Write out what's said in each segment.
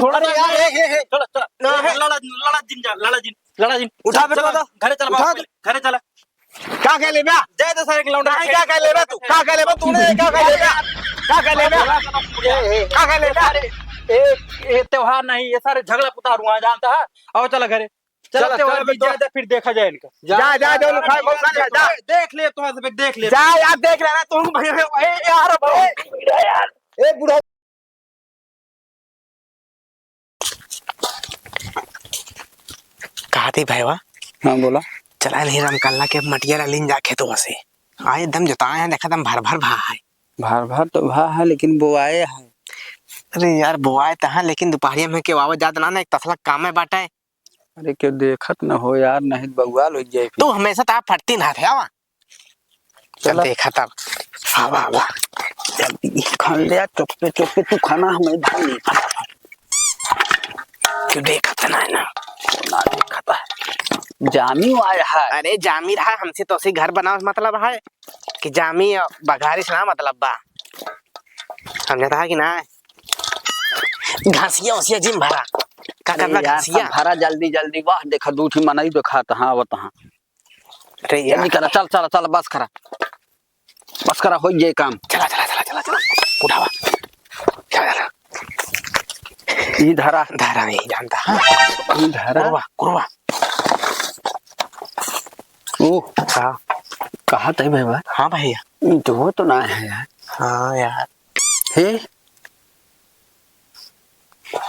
थोड़ा अरे यार चलो चलो लड़ा जिन उठा बेटा तो घरे चल उठा घरे चल क्या कह ले बे जय तो सारे लौंडा नहीं क्या कह ले बे तू क्या कह ले बे तूने क्या कह ले बे क्या कह ले बे क्या कह ले बे ये त्योहार नहीं ये सारे झगड़ा पुतार हुआ जानता है। आओ चलो घरे चलो चलो, त्योहार चलो, बीत जाए फिर देखा जाए इनका। जा जा जो खाए बहुत सारे जा देख ले तुम्हारे से फिर देख ले जा यार देख रहा है तुम भाई यार यार ए बुढ़ा कहा थी भाईवा। हाँ बोला चला नहीं रमकल्ला के मटिया लिन जाके तो वसे आए दम जोताए हैं देखा दम भर भर भा है। भर भर तो भा है लेकिन बुआए है। अरे यार बुआए तहा लेकिन दोपहरिया में के आवाज जात ना एक तसला काम में बाटा है। अरे क्यों देखत न हो यार नहीं बउआ लो जाए तू हमेशा ता फटती ना थे आवा चल देखा तब आवा आवा जल्दी खान ले चुप्पे चुप्पे तू खाना हमें धान नहीं क्यों देखा था ना ना देखता है जामी आया है। अरे जामी रहा हमसे तो उसी घर बनाओ मतलब है कि जामी बघारिश ना मतलब बा समझता है कि ना घासिया उसिया जिम भरा का करना घासिया भरा जल्दी जल्दी वाह देखा दूठी मनाई देखा हाँ बता अरे यार करा चल चल चल बस करा हो जाए काम चला चला चला चला चला उठावा चला चला ये धरा धारा नहीं जानता हाँ ये धरा कुरवा कुरवा ओ हाँ कहा था भैया हाँ भैया तो तो ना है यार हाँ यार हे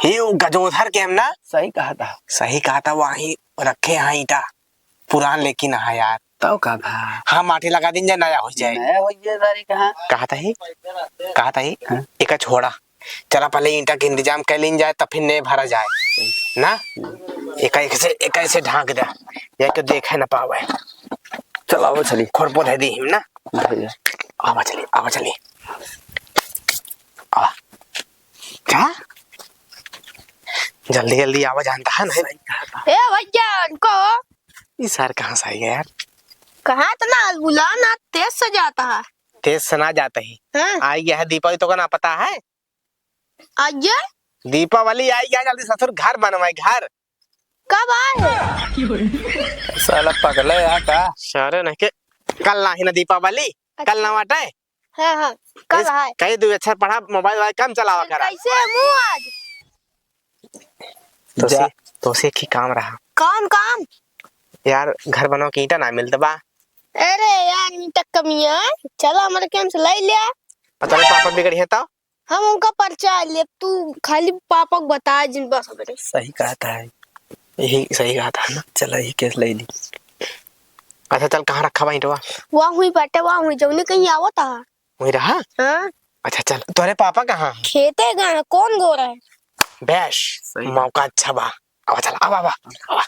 ये वो गजोधर के हम ना सही कहा था वहीं रखे यहाँ ईटा पुरान लेकिन हाँ यार तो का भा हाँ माटी लगा दिन जाए नया हो जाए नया हो जाए सारी कहा था ही एक छोड़ा चला पहले ईंटा के इंतजाम कर लीन जाए तब फिर नहीं भरा जाए ना एक से ढांक दे या के देखे न पावे चलो आओ चली खोर बोल है दी हिम ना भैया आवा चली आवा क्या जल्दी जल्दी आवा जानता है नहीं ए भैया उनको इस सर कहाँ से आई यार कहा तो ना बुलाना तेज से जाता है तेज सना जाता ही हाँ? आई गया है दीपावली तो का ना पता है आज दीपावली आई गया जल्दी ससुर घर बनवाए घर कब आए साला पगला है का सर नहीं के कल ना ही ना दीपावली कल ना वाटे हाँ हाँ कल है कहीं तू अच्छा पढ़ा मोबाइल वाला कम चलावा करा कैसे मुँह आज तो से की काम रहा कौन काम यार घर बनाओ की ईटा ना मिलता बा अरे यार ईटा कमिया चलो हमारे कैंप से ले लिया तेरे पापा बिगड़ी है तो हम उनका पर्चा ले तू खाली पापा को बता जिन बस मेरे सही कहता है यही सही कहा था ना चला ही केस ले ली अच्छा चल कहाँ रखा भाई टवा वहाँ हुई बैठे वहाँ हुई जौने कहीं आवता है वही रहा हाँ अच्छा चल तुम्हारे पापा कहाँ हैं खेते गए कौन गो रहा है बैश सही मौका अच्छा बा आवा चला आवा आवा आवा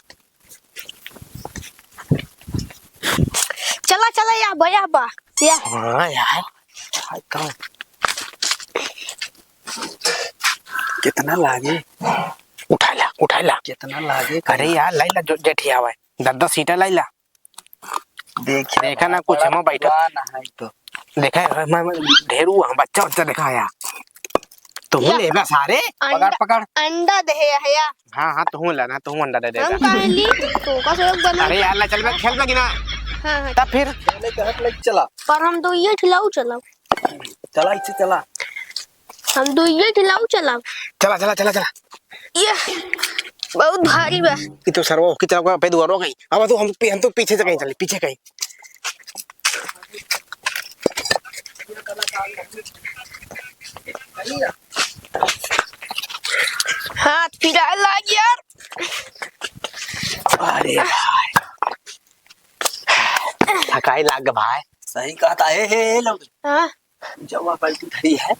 चला चला या भैया बा या हाँ यार कहाँ कितना लागे उठा ला कितना लागे अरे यार लाइला जो जेठी आवा 10 सीटा लाइला देखा ना कुछ हम बैठा ना है तो देखा मैं ढेरू बच्चा देखा आया तुम ले बस सारे पकड़ अंडा दे है या हाँ तुम लाना तुम अंडा दे हम देगा कहाँ ली तो का सब बना अरे यार ला चल मैं खेल में ना हाँ हाँ तब फिर चला पर हम तो ये खिलाऊ चलाओ चला इसे चला हम तो ये खिलाऊ चलाओ चला ये बहुत भारी बा ये तो सरवो की तरफ पे दुआरो गई अब तो हम तो पीछे से कहीं चले पीछे कहीं हाथ फिरा लग यार अरे भाई थकाई लाग भाई सही कहता है हे लो हाँ जब वहाँ बाल्टी धरी है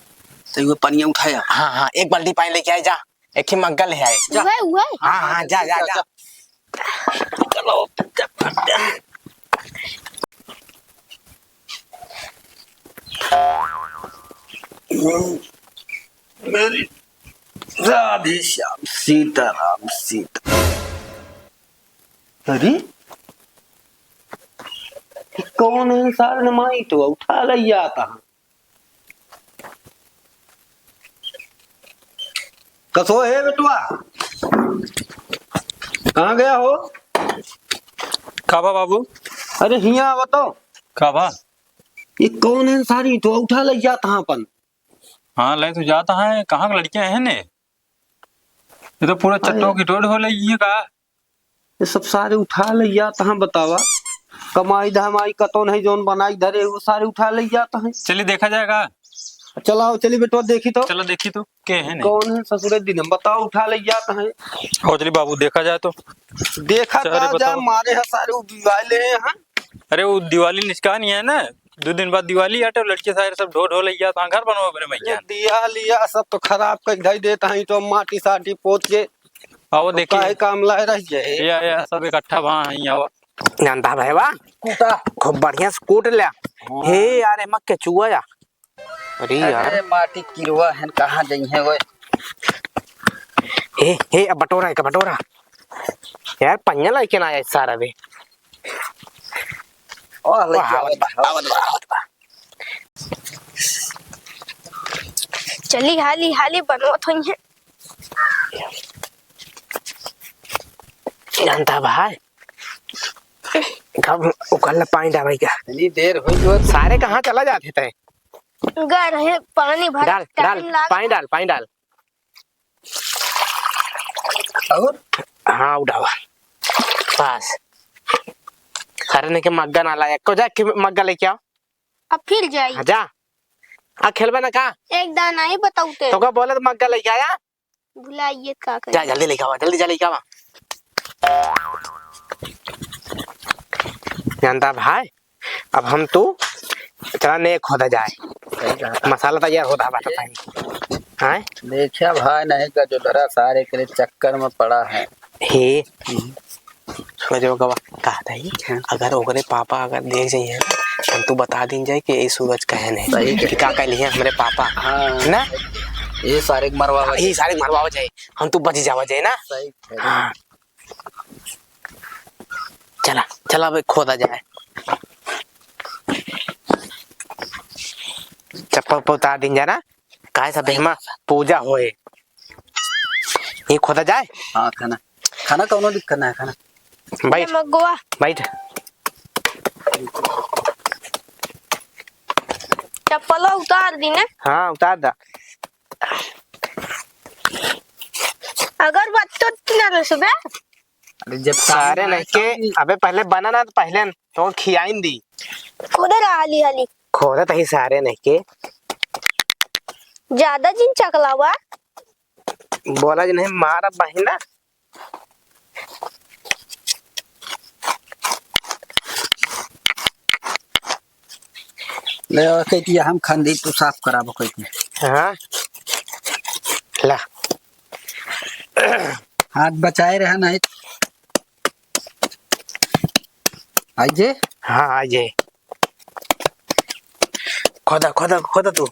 तो वो पानी उठाया हाँ एक बाल्टी पानी लेके आए जा एक ही मग्गल है आए हुआ हाँ जा चलो मेरी राधे श्याम सीताराम सीता अरे कौन है सारे माई तो उठा लिया था कसो है बेटुआ? कहाँ गया हो? काबा बाबू अरे हिया बताओ, काबा। ये कौन है सारी तो उठा ले जाता हाँ अपन। हाँ ले तो जाता है, कहाँ की लड़कियां हैं ने? ये तो पूरा चट्टों की टोड हो रही है का। ये सब सारे उठा ले जाता हाँ, बतावा कमाई धमाई कतौन है जोन बनाई धरे वो सारे उठा ले जाता है। चलिए देखा जाएगा। चलाओ चली बेटुआ देखी तो चलो देखी तो के है ने। कौन है ससुरे दिन बताओ उठा ले जाता है। हो चलिए बाबू देखा जाए तो। देखा अरे कहा जाए बताओ। मारे है सारे उबाले हैं हाँ। अरे वो दिवाली निष्का नहीं है ना, 2 दिन बाद दिवाली आटे, लड़के सारे सब ढो ढो लिया तो घर बनवा बड़े ये भैया। दिया लिया सब तो खराब कर धई देता है तो माटी साटी पोत के आओ तो देखिए। काहे काम लाए रह जाए। या सब इकट्ठा वहाँ है आओ। जानता भाई वाह कूटा खूब बढ़िया से कूट लिया। हे यार एमा केचुआ या। अरे यार अरे माटी किरवा है कहाँ गई है वो। हे अब बटोरा है का बटोरा। यार पन्या लाइके ना आया सारा बे। और ले आवत बा। चली हाली हाली बनवत हुई है। जानता भाई कब उकल पानी डाल क्या इतनी देर हुई जो सारे कहाँ चला जाते थे। गर है पानी भर डाल डाल पानी डाल और हाँ उठावा बस। अरे ने के मग्गा ना लाया को जा के मग्गा लेके आओ। अब फिर जाई हाँ, जा आ खेलबे ना का एक दाना ही बताऊते तो का बोले तो मग्गा लेके आया। भुलाइए का कर। जा जल्दी लेके आओ जल्दी जा लेके आओ। जानता भाई अब हम तू चला ने खोदा जाए मसाला तैयार होता है बताता है। हाँ देखा भाई नहीं का जो डरा सारे के लिए चक्कर में पड़ा है। हे सूरज गवा कहा था ही अगर ओकरे पापा अगर देख जाइए ना हम तू बता दिन जाए कि ये सूरज कहन है सही कि का कह लिए हमारे पापा हाँ ना ये सारे मरवा ये सारे मरवाओ जाए हम तू बच जावा जाए ना। सही है। हाँ चला चला भाई खोदा जाए चप्पल उतार दिन जाना काय सब हेमा पूजा होए ये खोदा जाए। हाँ खाना खाना कौनो दिक्कत ना है खाना। बैठ मगवा बैठ चप्पल उतार दी ना। हाँ उतार दा। अगर बच्चों ना सुबह अरे जब सारे नहीं के अबे पहले बना ना तो पहले तो खियाइन दी उधर हाली हाली खोदा तही सारे नहीं के ज्यादा जिन चकला हुआ बोला जी नहीं मारा बहिना ले कहती हम खंदी तू साफ कराबो कहती। हाँ ला हाथ बचाए रहा नहीं आइए। हाँ आजे खोदा खोदा खोदा तू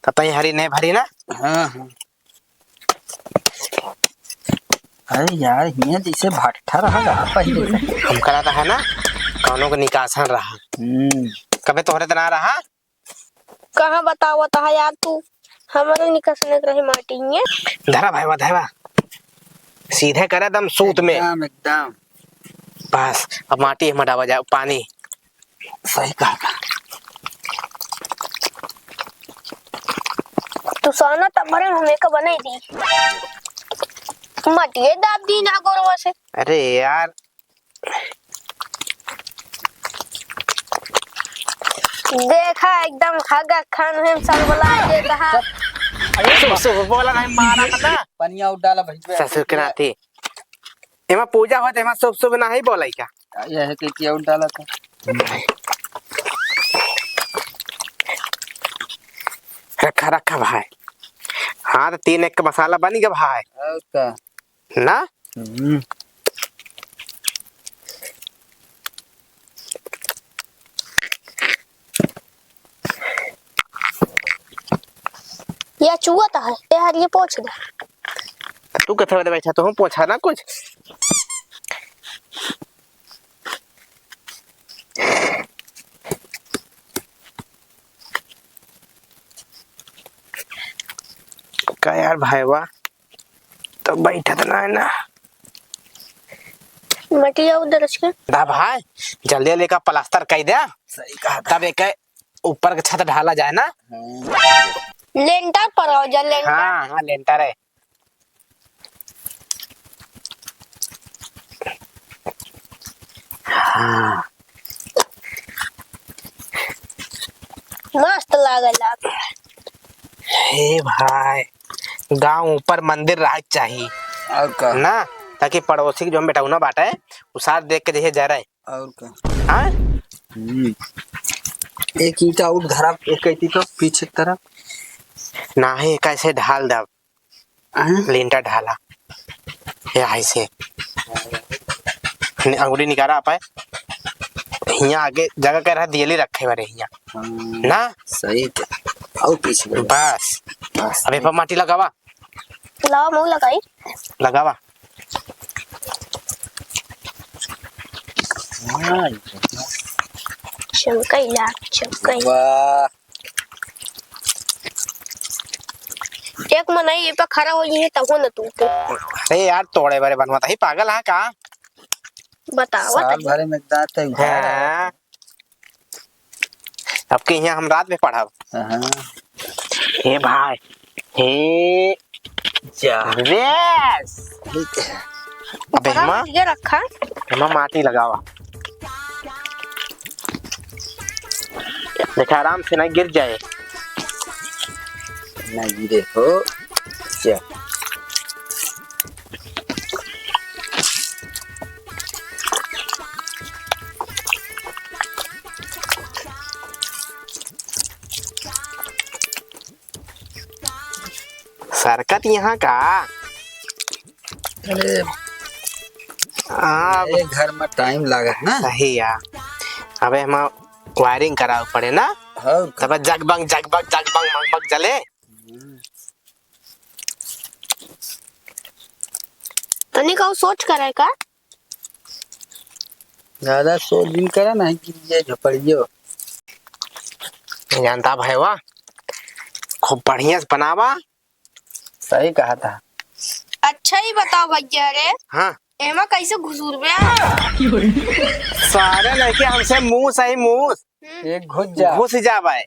तब तही हरी नहीं भरी ना। हाँ हाँ अरे यार हिया जैसे भट्ठा रहा पहले से। हम कराता है ना कौनों का निकासन रहा कभी तोहरे तना रहा। कहाँ बताओ था यार तू हमारे निकसने रहे माटी है। धरा भाई धरा सीधे करे दम सूत में एकदम एकदम बस अब माटी में डावा जाए पानी सही कहा। तू सोना तमरे हमें का बनाई दी मटिए दाब दी ना गोरवा से। अरे यार देखा एकदम खागा खान हम सब बोला दे कहा सुबह बोला नहीं मारा ना पनिया उठ डाला भाई ससुर के नाते एमा पूजा होते एमा सुबह सुबह नहीं बोलाई क्या। यह है कि उठ डाला था। रखा रखा भाई हाँ तो 3 एक का मसाला बन गया भाई और का ना। या चुआ था है यार ये पोछ दे। तू कथे वाले बैठा तो हम पूछा ना कुछ का यार भाई वाह तो बैठत ना है ना मटिया उधर उसके दा भाई जल्दी लेकर प्लास्टर कर दे सही कहा तब एक ऊपर का छत ढाला जाए ना लेंटर पर आओ जा लेंटर। हाँ हाँ लेंटर है। हाँ मस्त लागल। हे भाई गांव ऊपर मंदिर रह चाहिए और का ना ताकि पड़ोसी के जो बेटा बाटा है वो साथ देख के जैसे जा रहा है। और का हाँ एक ईटा उठ धरा एक ईटी तो पीछे की तरफ ना ही कैसे ढाल दब हैं? लिंटर ढाला ये ऐसे अंगुली निकाला आप यहाँ आगे जगह कह रहा दियली रखे बारे यहाँ ना सही तो और पीछे बढ़। बस बस अबे पर माटी लगावा लाओ मुंह लगाई लगावा हाँ, चमकैला चमकैला। वाह एक मन ये पे खड़ा हो ये तब हो न तू अरे यार तोड़े बारे बनवाता ही पागल है का बतावा साल भरे में दांत है हाँ। अब के यहाँ हम रात में पढ़ब हाँ हे भाई हे जा रेस अबे हिमा ये रखा हिमा माटी लगावा देखा आराम से नहीं गिर जाए ना गिरे हो जा सरकत यहाँ का अरे हाँ ये घर में टाइम लागत ना सही यार अबे हम वायरिंग कराव पड़े ना हाँ तब जगबंग जगबग जगबंग मगमग जले तनी का सोच करे का ज्यादा सोच दिन करा नहीं कि ये झपड़ियो जानता भाई वाह खूब बढ़िया से बनावा सही कहा था अच्छा ही बताओ भैया रे हाँ एमा कैसे घुसूर बे सारे लड़के हमसे मुंह सही मुंह एक घुस जा घुस जा भाई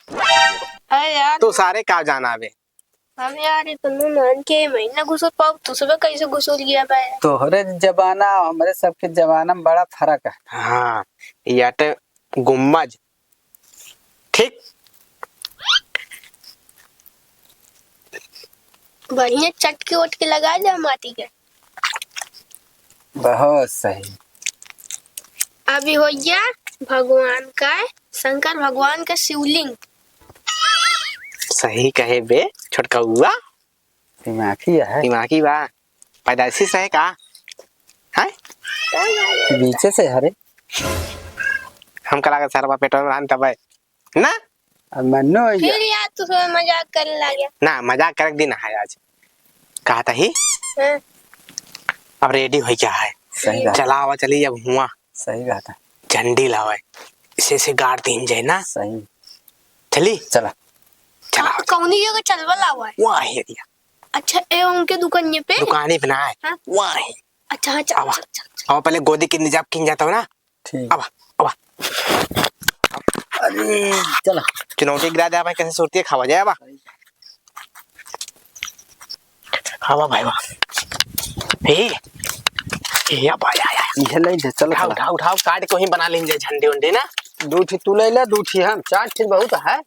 अरे यार तू सारे का जाना बे हम यार इतना मान के महीना घुसूर पाओ तू सब कैसे घुसूर गया बे तोहरे जमाना और हमारे सबके जमाना में बड़ा फर्क है हाँ या तो गुम्बज ठीक बढ़िया चटके उटके लगा दे माटी के बहुत सही अभी हो गया भगवान का शंकर भगवान का शिवलिंग सही कहे बे छोटका हुआ दिमागी है दिमागी बा पैदाइशी से है का है पीछे से हरे हम कला का सारा पेट्रोल में रान तब ना अब मनो फिर यार तू सब मजाक करने लगे ना मजाक कर दिन है आज कहा था ही हाँ? अब रेडी हो क्या है सही कहा चला आवा चली अब हुआ सही कहा था झंडी लावा इसे से गाड़ तीन जाए ना सही चली चला चला कौनी जगह चलवा हुआ है वहाँ है दिया अच्छा ए उनके दुकान पे दुकानी बना है हाँ? वहाँ है अच्छा हाँ चल आवा। चल चल चल। अब पहले गोदी की निजाब किन जाता हो ना ठीक अब अब अरे चला चुनौती गिरा दे भाई कैसे सोचती है खावा जाए अब हवा भाई वाह ये भाई आया ये ले जा चल उठाओ उठाओ उठाओ काट को ही बना लेंगे झंडे उंडे ना दूठी तू ले ले दूठी हम चार ठीक बहुत है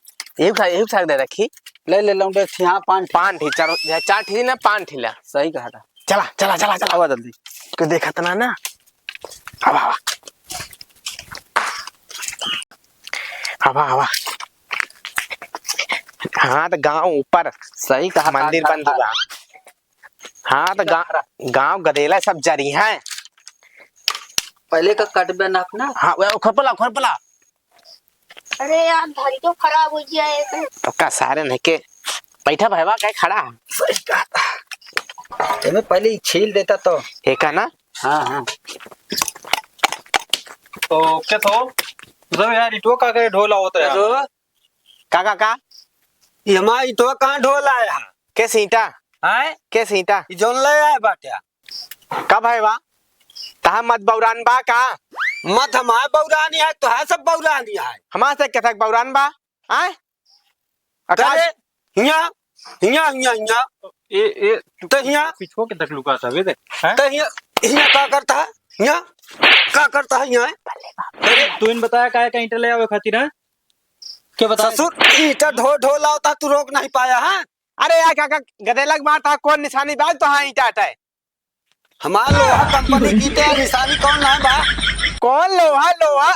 एक साग दे रखी ले ले लौंडे यहाँ पांच पान थी चार थी ना पान थी ला सही कहा था चला चला चला चला आवा जल्दी को देखा तना ना हवा हवा हवा हवा हाँ तो गांव ऊपर सही कहा मंदिर बंद हुआ हाँ तो गांव गदेला सब जरी हैं पहले का कटबे ना अपना हाँ खोपला अरे यार धारी तो खराब हो गया है तो का सारे नहीं के बैठा भाईवा क्या खड़ा सही कहा था मैं पहले ही छील देता तो एक है ना हाँ हाँ तो क्या तो सब यार इटो का के ढोला होता है तो का ये हमारा इटवा कहाँ ढोला है कैसे ईटा आए कैसे ईटा ई जोन ले आए बाट्या कब है वा तहा मत बौरान बा का मत हमारे बौरानी है तो है सब बौरानी है हमार से कथक बौरान बा आए अरे आकाश हिया हिया हिया हिया ए तो हिया पिछो के तक लुका था वे देख हैं? तो हिया हिया का करता है हिया का करता है हिया अरे तू इन बताया काहे का ईंट ले आवे खातिर है क्या बता ससुर ईटा ढो ढो लाता तू रोक नहीं पाया है अरे यार काका गदेलक मार था कौन निशानी बाज तो हाँ ईटा हटाए हमारा लोहा कंपनी की ते निशानी कौन है बा कौन लोहा लोहा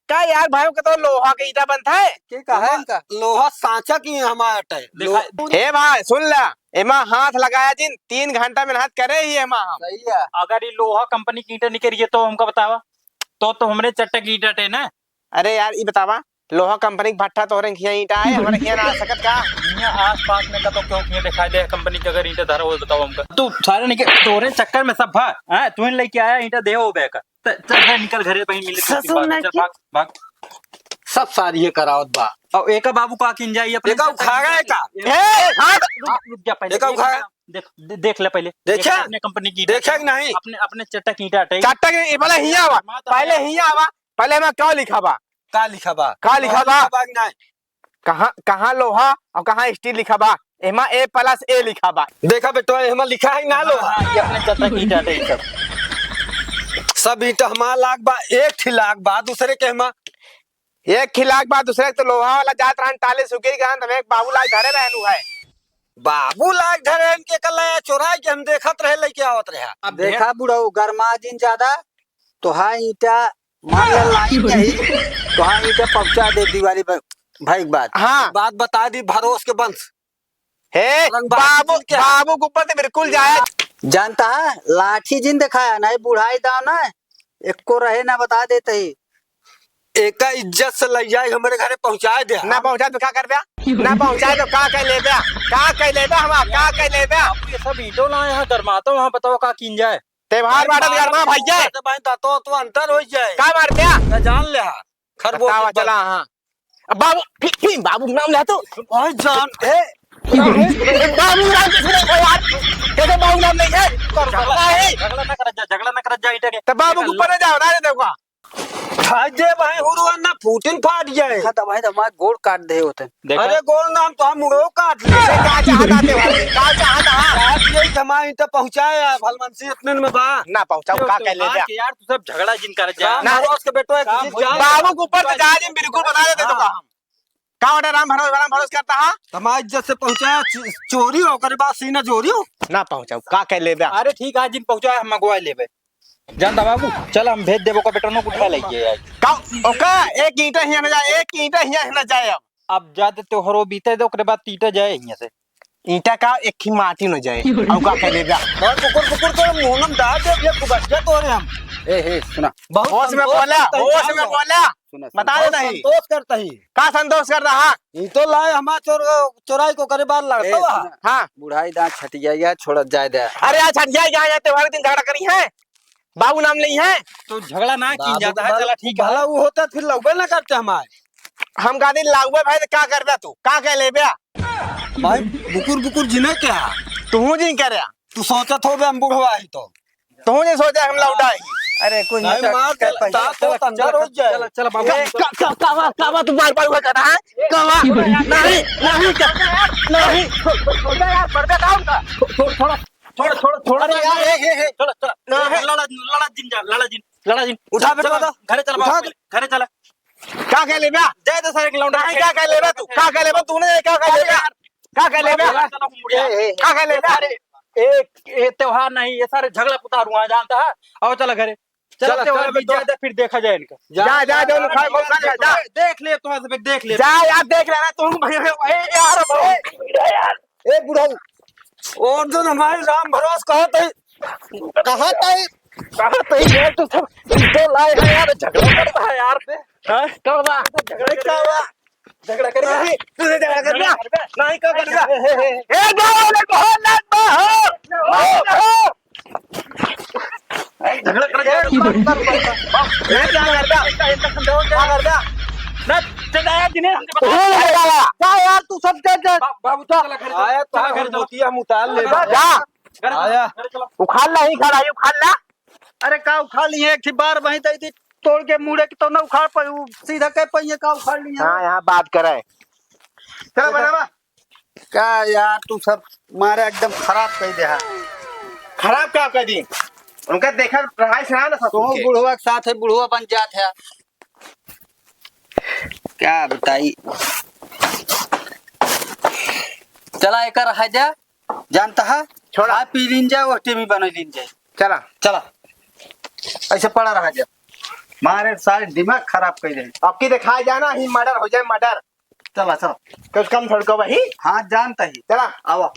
का यार भाई का तो लोहा का ईटा बनता है के का है इनका लोहा सांचा की हमारा अटे देखा हे भाई सुन ला एमा हाथ लगाया जिन 3 घंटा मेहनत करे ही एमा हम सही है अगर ये लोहा कंपनी की ईंटें निकल रही है तो हमको बतावा तो हमरे चट्टे की ईंट है ना अरे यार ये बतावा लोहा कंपनी का भट्ठा तोरे खिया ईटा है हमारे खिया ना आ सकत का यहाँ आस पास में का तो क्यों क्यों दिखाई दे कंपनी का अगर ईंटें धरा हो बताओ हमको तू सारे निकल तोरे चक्कर में सब भाग हैं तू इन लेके आया ईंटें दे हो बैक चल निकल घरे पे मिले ससुर ने चल भाग भाग सब सारी ये करावत बा और एक बाबू का किन जाई अपने एका उखा गए का रुक जा पहले एका उखा देख ले पहले देखा? अपने कंपनी की देखा कि नहीं अपने अपने चट्टा की ईंट हटे चाटा के भले हिया आवा पहले हिया आवा पहले मैं क्या लिखा बा का लिखा बा का लिखा बा कि नहीं कहां कहां लोहा और कहां स्टील लिखा बा एमा A+A लिखा बा देखा बेटा हमारा लिखा है ना लोहा ये अपने चट्टा की ईंट हटे ये सब सब ईटा हमारा लाख बा एक थी लाख बा दूसरे के हमा एक खिलाक बा दूसरे तो लोहा वाला जात रहन टाले सुकेरी कहन तमे बाबूलाल घरे रहनु है बाबू लाख धरे इनके कल चोराई के हम देखत रहे लेके आवत रहे अब देखा बुढ़ऊ गरमा दिन ज्यादा तो हाँ ईटा मान ले लाइन नहीं तो हाँ ईटा पहुंचा दे दिवाली भाई के बाद हां बात बता दी भरोस के वंश हे रंगबाज बाबू क्या? बाबू के ऊपर तो बिल्कुल जाए जानता है लाठी जिन दिखाया ना बुढ़ाई दाव ना एक को रहे ना बता देते ही एक इज्जत से ले जाए हमारे घरे पहुंचा दे ना पहुंचा तो क्या कर दिया ना पहुंचा तो का कह ले दिया का कह ले दिया हम का कह ले दिया अब ये सब ईंटों लाए हैं गरमाता वहाँ बताओ का किन जाए त्योहार बाटत गरमा भैया तो अंतर हो जाए का मार दिया मैं जान ले खरबोश बतावा चला हां बाबू फिर बाबू के नाम ले तो ओए जान ए बाबू नाम किसने को यार कैसे बाबू नाम नहीं है झगड़ा न कर जा ईंटे के तो बाबू के ऊपर जाओ ना देखो खाई दे भाई हुरवन ना फूटिन फाट जाए खा भाई तो हमारे गोड़ काट दे होते अरे गोल नाम तो हम मुड़ो काट ले से का चाहता त्योहार का चाहता आप यही हमारे तो पहुंचाया भलमनसी इतने में बा ना पहुंचाओ का कह ले दिया यार तू सब झगड़ा जिन कर जा राम भरोस के बेटो एक चीज जान बाबू के ऊपर तो जाए बिल्कुल बता देते तो हम का ऑर्डर राम भरोस करता हां हमारी इज्जत से पहुंचाया चोरी हो कर बात सीना चोरी हो ना पहुंचाओ का कह ले दिया अरे ठीक है जिन पहुंचाए हम मंगवा लेबे जानता बाबू चल हम भेज देबो का बेटा नो उठा लेके यार का ओका एक ईंटा हिया न जाए एक ईंटा हिया न जाए अब जाते त्योहारो बीते दो ओकरे बाद तीटा जाए यहां से ईंटा का एक ही माटी न जाए और का कह ले दिया और कुकुर कुकुर तो मुंहम डाल दे ये कुबज्जा तो रे हम ए सुना बहुत होश में बोला सुना बता देता ही संतोष करता ही का संतोष कर रहा ये तो लाए हमारा चोराई को करे बार लगता हुआ हां बुढ़ाई दांत छट गया छोड़ जाए दे अरे आज छट जाए यहाँ त्योहार के दिन झगड़ा करी है बाबू नाम नहीं है तो झगड़ा ना किन जाता है चला ठीक है भला वो होता फिर लौबे ना करते हमारे हम का दिन लागुए भाई क्या कर दिया तू का कह ले बिया भाई बुकुर बुकुर जिने क्या तू जी कह रहा तू सोचत हो बे हम बुढ़वा ही तो तू जी सोचा हम लौटाई अरे कुछ नहीं मार तो अंदर हो जाए चल चल बाबू कावा तू बार बार कर रहा है कावा नहीं नहीं यार पर्दे डाउन का थोड़ा अरे यार लड़ा जिन उठा बेटा तो घरे चला उठा बाबू घरे चला क्या कह ले बिया जाए तो सारे लौंडा नहीं क्या कह ले बिया तू क्या कह ले बिया तूने क्या कह ले बिया क्या कह ले बिया क्या कह ले बिया एक त्योहार नहीं ये सारे झगड़ा पुतार हुआ जानता है आओ चला घरे चलो त्योहार बीत जाए फिर देखा जाए इनका जा जो खाए बहुत खा जा देख ले तो ऐसे देख ले जा यार देख लेना तुम यार ए बुढ़ऊ और जो हमारे राम भरोस कहते ये तो सब तो लाए हैं यार झगड़ा करता है यार कब झगड़ा कर नहीं तुझे झगड़ा कर दिया नहीं क्या कर दिया ए गाओ ने बहुत लत हो झगड़ा कर क्या कर दिया चल आया दिनेश हमसे तू बता ले आया जा यार तू सब जा बाबू चला घर चला। आया चला तो घर चला। मोती हम उतार ले जा घर चला, आया। घर चला। उखाड़ ला ही खड़ा है उखाड़ ला अरे का उखाड़ लिए एक बार वहीं तई तोड़ के मुड़े के तो ना उखाड़ पाई सीधा कह पाइए का उखाड़ लिए हाँ यहाँ बात करे चल बनावा का यार तू सब मारे एकदम खराब कर दे है खराब क्या कर दी उनका देखा पढ़ाई से ना था तो बुढ़वा के साथ है बुढ़वा बन जात है क्या बताई चला एक रहा जा जानता है छोड़ा। खा पी लीन जाए वो टीवी बना लीन जाए चला चला ऐसे पड़ा रहा जा मारे सारे दिमाग खराब कर दे आपकी दिखाई जाना ही मर्डर हो जाए मर्डर चला चला कुछ कम थोड़ा वही हाँ जानता ही चला आवा